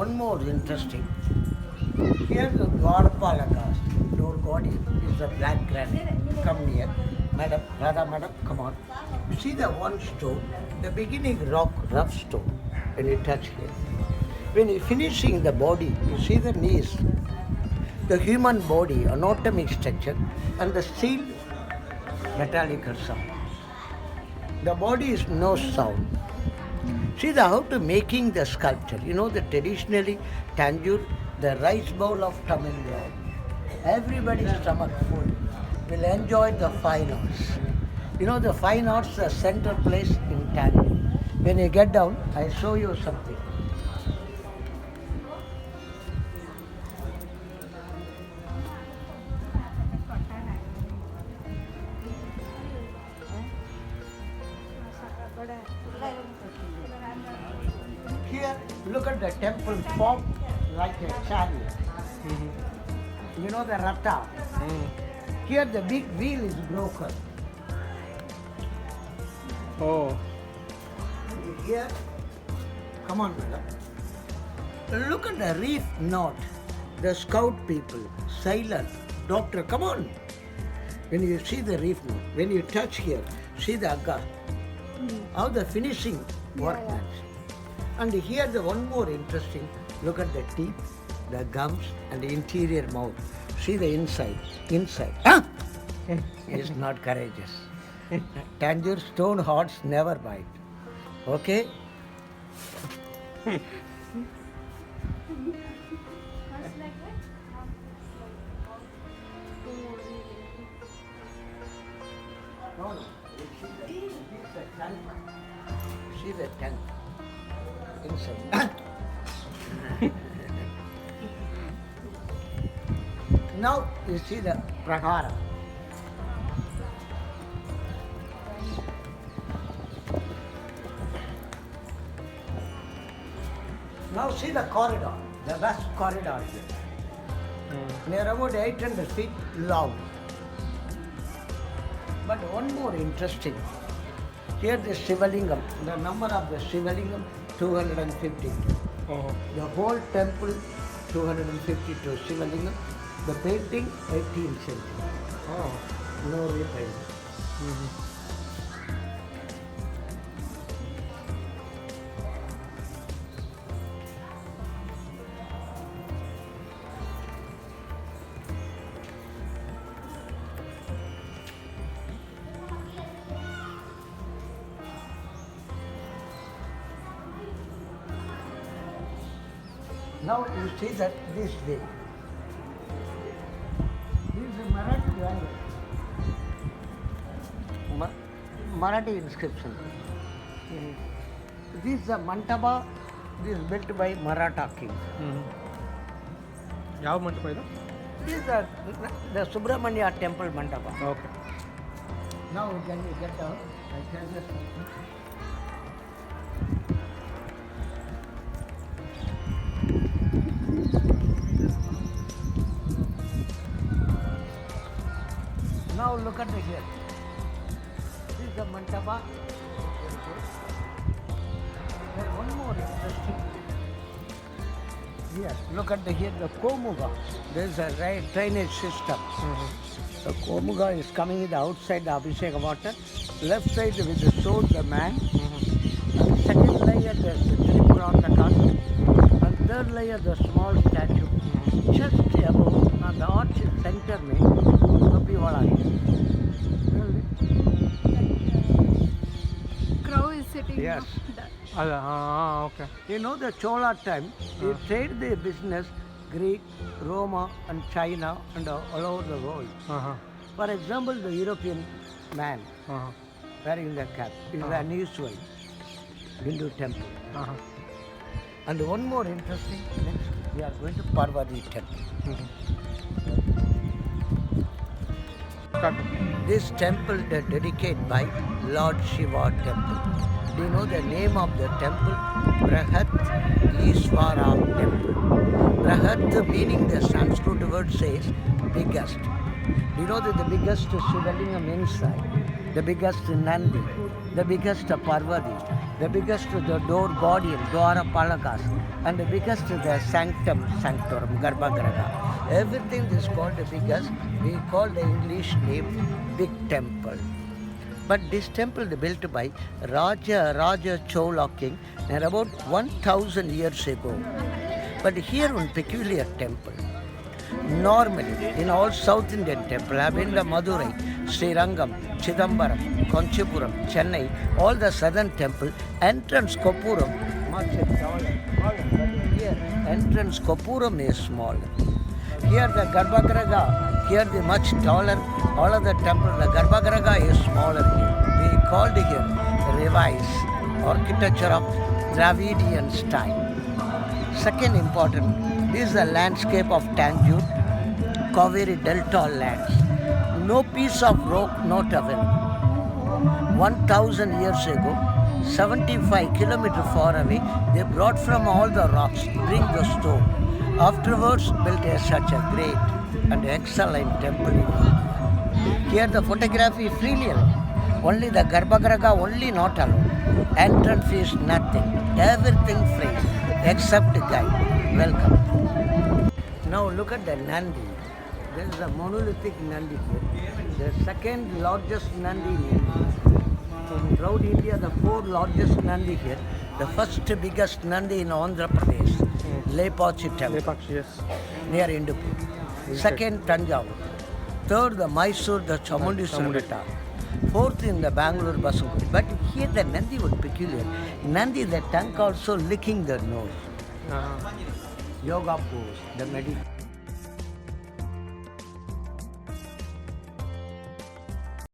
one more interesting. Here's the Dwarpalaka. Your God is the black granite. Come near. Madam, Radha madam, come on. You see the one stone, the beginning rough stone, when you touch here. When you're finishing the body, you see the knees, the human body, anatomic structure, and the steel metallic sound. The body is no sound. See the how to making the sculpture. You know the traditionally Tanjore, the rice bowl of Tamil Nadu. Everybody's stomach full will enjoy the fine arts. You know the fine arts, the center place in Tanjore. When you get down, I show you something. Here, look at the temple form like a chariot. You know the Ratha. Here the big wheel is broken. Oh. Here, come on, madam. Look at the reef knot. The scout people, sailor, doctor, come on. When you see the reef knot, when you touch here, see the agga. How the finishing workmanship. And here the one more interesting, look at the teeth, the gums and the interior mouth. See the inside. Huh? It's not courageous. Tanjore stone hearts never bite. Okay? No. See the tongue inside. Now you see the prahara. Now see the corridor, the vast corridor here. Near about 800 feet long. But one more interesting. Here the Shivalingam, the number of the Shivalingam 250. Oh. The whole temple 252 Shivalingam. The painting 18th century. Oh. No repainting. Now you see that this way. This is a Marathi language. Marathi inscription. This is a Mantapa. This is built by Maratha king. ಯಾವ ಮಂಟಪ ಇದು? This is the Subramanya temple Mantapa. Okay. Now can you get down? I tell you something. Now look at the here. This is the Mantapa. There one more interesting. Yes, look at the here, the Komuga. There is a drainage system. The Komuga is coming in the outside the Abhishek water. Left side with the sword, the man. And second layer there's the triple on the castle. And third layer the small statue. Just above, and the arch is center में कभी वाला है. Crow is sitting. Yes. ಅದ ಹಾಂ okay. You know the Chola time, they trade their business Greek, Roma and China and all over the world. For example, the European man wearing the cap is unusual. Hindu temple. And one more interesting, next we are going to Parvati temple. This temple is dedicated by Lord Shiva temple. Do you know the name of the temple? Brahat Ishvara temple. Brahat meaning the Sanskrit word says biggest. Do you know that the biggest Shivalingam inside, the biggest Nandi, the biggest Parvati, the biggest the door guardian, Dwara Palakas, and the biggest the sanctum sanctorum, Garbhagriha. Everything is called the biggest. We call the English name Big Temple. But this temple is built by Raja Chola king about 1000 years ago. But here one peculiar temple. Normally, in all South Indian temples, have been the Madurai, Srirangam, Chidambaram, Conchipuram, Chennai, all the southern temple, entrance Kopuram, much taller. But here, entrance Kopuram is small. Here the Garbhagriha, here the much taller, all of the temple, the Garbhagriha is smaller here. We called here revised architecture of Dravidian style. Second important, this is the landscape of Tanjore, Kaveri Delta lands. No piece of rock not available. 1000 years ago, 75 kilometers far away, they brought from all the rocks, bring the stone. Afterwards, built such a great and excellent temple in India. Here the photography is freely allowed. Only the Garbhagriha only not allowed. Entrance fees nothing. Everything free except guide. Welcome. Now look at the Nandi. There is a monolithic Nandi here. The second largest Nandi in India. In throughout India, the fourth largest Nandi here. The first biggest Nandi in Andhra Pradesh, Lepachi Temple, Lepakshi, yes. near Indupur. Second, Tanjavur. Third, the Mysore, the Chamundishwari Betta. Fourth, in the Bangalore, Basupuri. But here the Nandi was peculiar. Nandi, the tongue also licking the nose. Yoga pose, the meditation.